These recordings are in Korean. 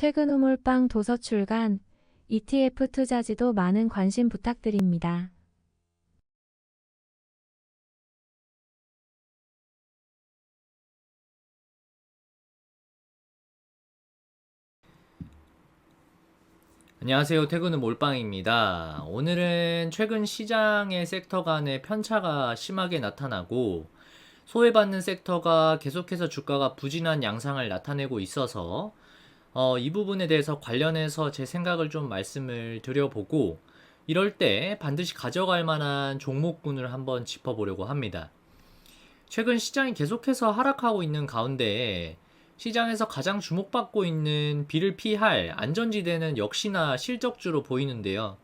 퇴근 후 몰빵 도서 출간, ETF 투자지도 많은 관심 부탁드립니다. 안녕하세요. 퇴근 후 몰빵입니다. 오늘은 최근 시장의 섹터 간의 편차가 심하게 나타나고 소외받는 섹터가 계속해서 주가가 부진한 양상을 나타내고 있어서 이 부분에 대해서 관련해서 제 생각을 좀 말씀을 드려보고 이럴 때 반드시 가져갈 만한 종목군을 한번 짚어보려고 합니다. 최근 시장이 계속해서 하락하고 있는 가운데 시장에서 가장 주목받고 있는 비를 피할 안전지대는 역시나 실적주로 보이는데요.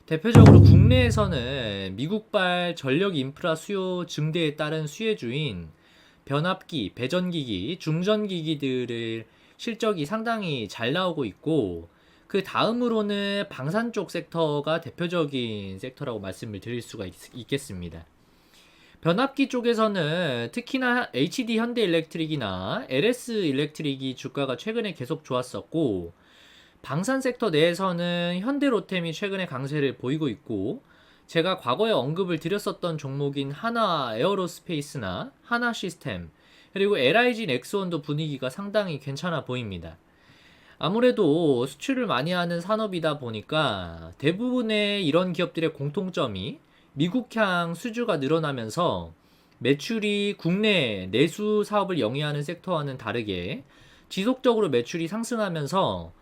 대표적으로 국내에서는 미국발 전력 인프라 수요 증대에 따른 수혜주인 변압기, 배전기기, 중전기기들의 실적이 상당히 잘 나오고 있고, 그 다음으로는 방산 쪽 섹터가 대표적인 섹터라고 말씀을 드릴 수가 있겠습니다. 변압기 쪽에서는 특히나 HD 현대일렉트릭이나 LS 일렉트릭이 주가가 최근에 계속 좋았었고, 방산 섹터 내에서는 현대로템이 최근에 강세를 보이고 있고, 제가 과거에 언급을 드렸었던 종목인 하나 에어로스페이스나 하나 시스템, 그리고 LIG 넥스원도 분위기가 상당히 괜찮아 보입니다. 아무래도 수출을 많이 하는 산업이다 보니까 대부분의 이런 기업들의 공통점이 미국향 수주가 늘어나면서 매출이 국내 내수 사업을 영위하는 섹터와는 다르게 지속적으로 매출이 상승하면서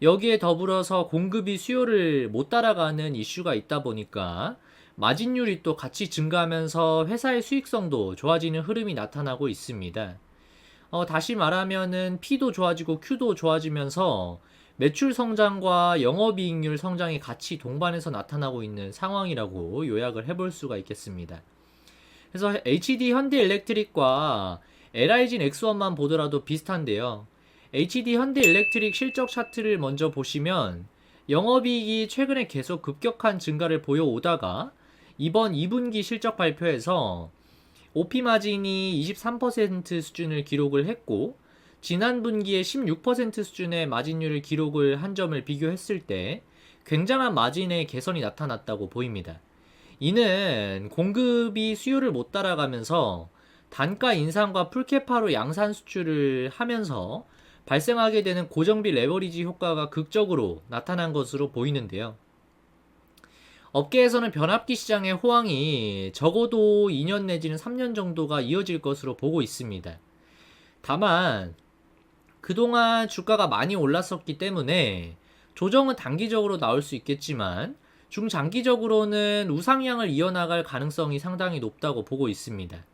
여기에 더불어서 공급이 수요를 못 따라가는 이슈가 있다 보니까 마진율이 또 같이 증가하면서 회사의 수익성도 좋아지는 흐름이 나타나고 있습니다. 다시 말하면은 P도 좋아지고 Q도 좋아지면서 매출 성장과 영업이익률 성장이 같이 동반해서 나타나고 있는 상황이라고 요약을 해볼 수가 있겠습니다. 그래서 HD 현대일렉트릭과 LIG 넥스원만 보더라도 비슷한데요. HD 현대일렉트릭 실적 차트를 먼저 보시면 영업이익이 최근에 계속 급격한 증가를 보여오다가 이번 2분기 실적 발표에서 OP 마진이 23% 수준을 기록을 했고, 지난 분기에 16% 수준의 마진율을 기록을 한 점을 비교했을 때 굉장한 마진의 개선이 나타났다고 보입니다. 이는 공급이 수요를 못 따라가면서 단가 인상과 풀캐파로 양산 수출을 하면서 발생하게 되는 고정비 레버리지 효과가 극적으로 나타난 것으로 보이는데요. 업계에서는 변압기 시장의 호황이 적어도 2년 내지는 3년 정도가 이어질 것으로 보고 있습니다. 다만 그동안 주가가 많이 올랐었기 때문에 조정은 단기적으로 나올 수 있겠지만 중장기적으로는 우상향을 이어나갈 가능성이 상당히 높다고 보고 있습니다.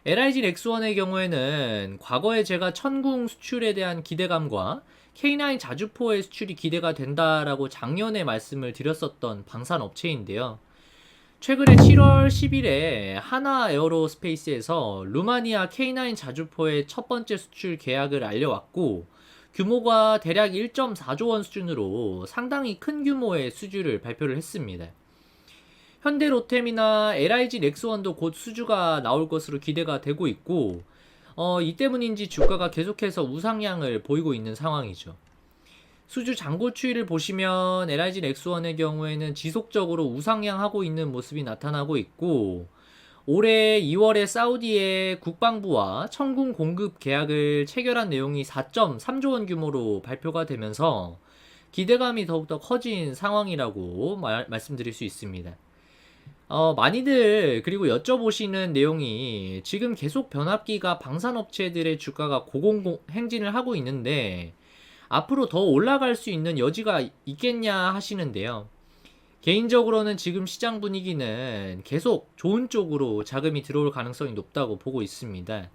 LIG 렉스원의 경우에는 과거에 제가 천궁 수출에 대한 기대감과 K9 자주포의 수출이 기대가 된다라고 작년에 말씀을 드렸었던 방산 업체인데요. 최근에 7월 10일에 하나 에어로스페이스에서 루마니아 K9 자주포의 첫 번째 수출 계약을 알려왔고, 규모가 대략 1.4조 원 수준으로 상당히 큰 규모의 수주를 발표를 했습니다. 현대로템이나 LIG 넥스원도 곧 수주가 나올 것으로 기대가 되고 있고, 이 때문인지 주가가 계속해서 우상향을 보이고 있는 상황이죠. 수주 잔고 추이를 보시면 LIG 넥스원의 경우에는 지속적으로 우상향하고 있는 모습이 나타나고 있고, 올해 2월에 사우디의 국방부와 천군 공급 계약을 체결한 내용이 4.3조 원 규모로 발표가 되면서 기대감이 더욱더 커진 상황이라고 말씀드릴 수 있습니다. 많이들 그리고 여쭤보시는 내용이 지금 계속 변압기가 방산업체들의 주가가 고공행진을 하고 있는데 앞으로 더 올라갈 수 있는 여지가 있겠냐 하시는데요. 개인적으로는 지금 시장 분위기는 계속 좋은 쪽으로 자금이 들어올 가능성이 높다고 보고 있습니다.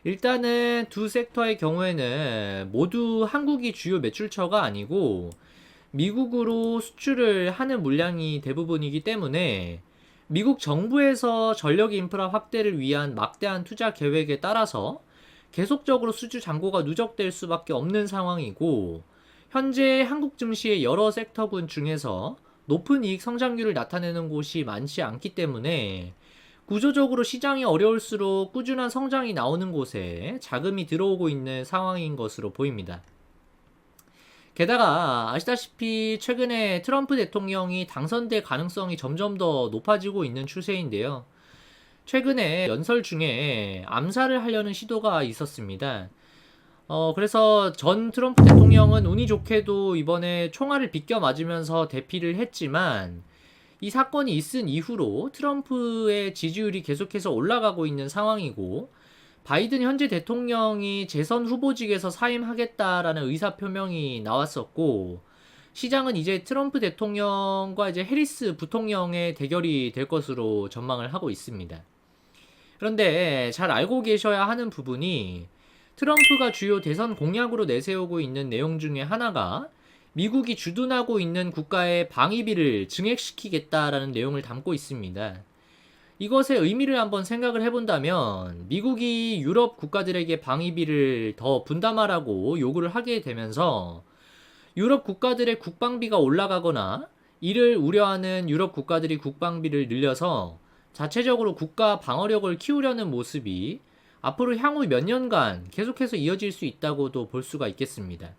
일단은 두 섹터의 경우에는 모두 한국이 주요 매출처가 아니고 미국으로 수출을 하는 물량이 대부분이기 때문에 미국 정부에서 전력 인프라 확대를 위한 막대한 투자 계획에 따라서 계속적으로 수주 잔고가 누적될 수밖에 없는 상황이고, 현재 한국 증시의 여러 섹터군 중에서 높은 이익 성장률을 나타내는 곳이 많지 않기 때문에 구조적으로 시장이 어려울수록 꾸준한 성장이 나오는 곳에 자금이 들어오고 있는 상황인 것으로 보입니다. 게다가 아시다시피 최근에 트럼프 대통령이 당선될 가능성이 점점 더 높아지고 있는 추세인데요. 최근에 연설 중에 암살을 하려는 시도가 있었습니다. 그래서 전 트럼프 대통령은 운이 좋게도 이번에 총알을 비껴 맞으면서 대피를 했지만 이 사건이 있은 이후로 트럼프의 지지율이 계속해서 올라가고 있는 상황이고 바이든 현재 대통령이 재선 후보직에서 사임하겠다라는 의사 표명이 나왔었고 시장은 이제 트럼프 대통령과 이제 해리스 부통령의 대결이 될 것으로 전망을 하고 있습니다. 그런데 잘 알고 계셔야 하는 부분이 트럼프가 주요 대선 공약으로 내세우고 있는 내용 중에 하나가 미국이 주둔하고 있는 국가의 방위비를 증액시키겠다라는 내용을 담고 있습니다. 이것의 의미를 한번 생각을 해본다면 미국이 유럽 국가들에게 방위비를 더 분담하라고 요구를 하게 되면서 유럽 국가들의 국방비가 올라가거나 이를 우려하는 유럽 국가들이 국방비를 늘려서 자체적으로 국가 방어력을 키우려는 모습이 앞으로 향후 몇 년간 계속해서 이어질 수 있다고도 볼 수가 있겠습니다.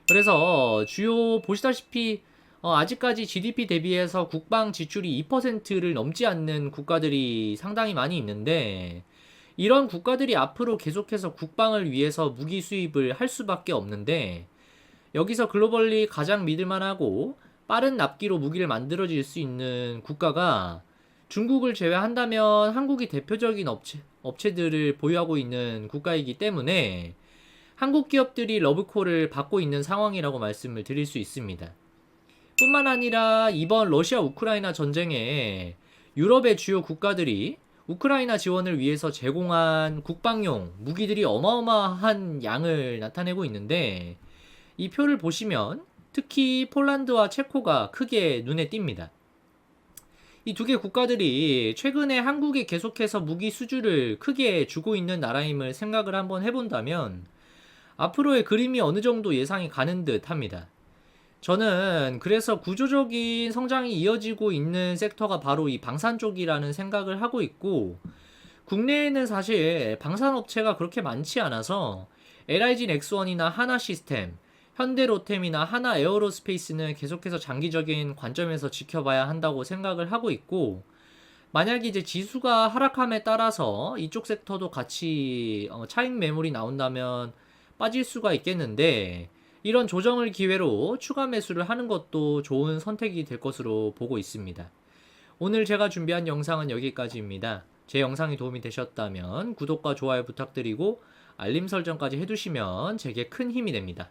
그래서 주요 보시다시피 아직까지 GDP 대비해서 국방 지출이 2%를 넘지 않는 국가들이 상당히 많이 있는데 이런 국가들이 앞으로 계속해서 국방을 위해서 무기 수입을 할 수밖에 없는데 여기서 글로벌리 가장 믿을만하고 빠른 납기로 무기를 만들어질 수 있는 국가가 중국을 제외한다면 한국이 대표적인 업체들을 보유하고 있는 국가이기 때문에 한국 기업들이 러브콜을 받고 있는 상황이라고 말씀을 드릴 수 있습니다. 뿐만 아니라 이번 러시아 우크라이나 전쟁에 유럽의 주요 국가들이 우크라이나 지원을 위해서 제공한 국방용 무기들이 어마어마한 양을 나타내고 있는데 이 표를 보시면 특히 폴란드와 체코가 크게 눈에 띕니다. 이 두 개 국가들이 최근에 한국에 계속해서 무기 수주를 크게 주고 있는 나라임을 생각을 한번 해본다면 앞으로의 그림이 어느 정도 예상이 가는 듯 합니다. 저는 그래서 구조적인 성장이 이어지고 있는 섹터가 바로 이 방산 쪽이라는 생각을 하고 있고 국내에는 사실 방산업체가 그렇게 많지 않아서 LIG 넥스원이나 하나시스템, 현대로템이나 하나에어로스페이스는 계속해서 장기적인 관점에서 지켜봐야 한다고 생각을 하고 있고 만약에 이제 지수가 하락함에 따라서 이쪽 섹터도 같이 차익 매물이 나온다면 빠질 수가 있겠는데 이런 조정을 기회로 추가 매수를 하는 것도 좋은 선택이 될 것으로 보고 있습니다. 오늘 제가 준비한 영상은 여기까지입니다. 제 영상이 도움이 되셨다면 구독과 좋아요 부탁드리고 알림 설정까지 해두시면 제게 큰 힘이 됩니다.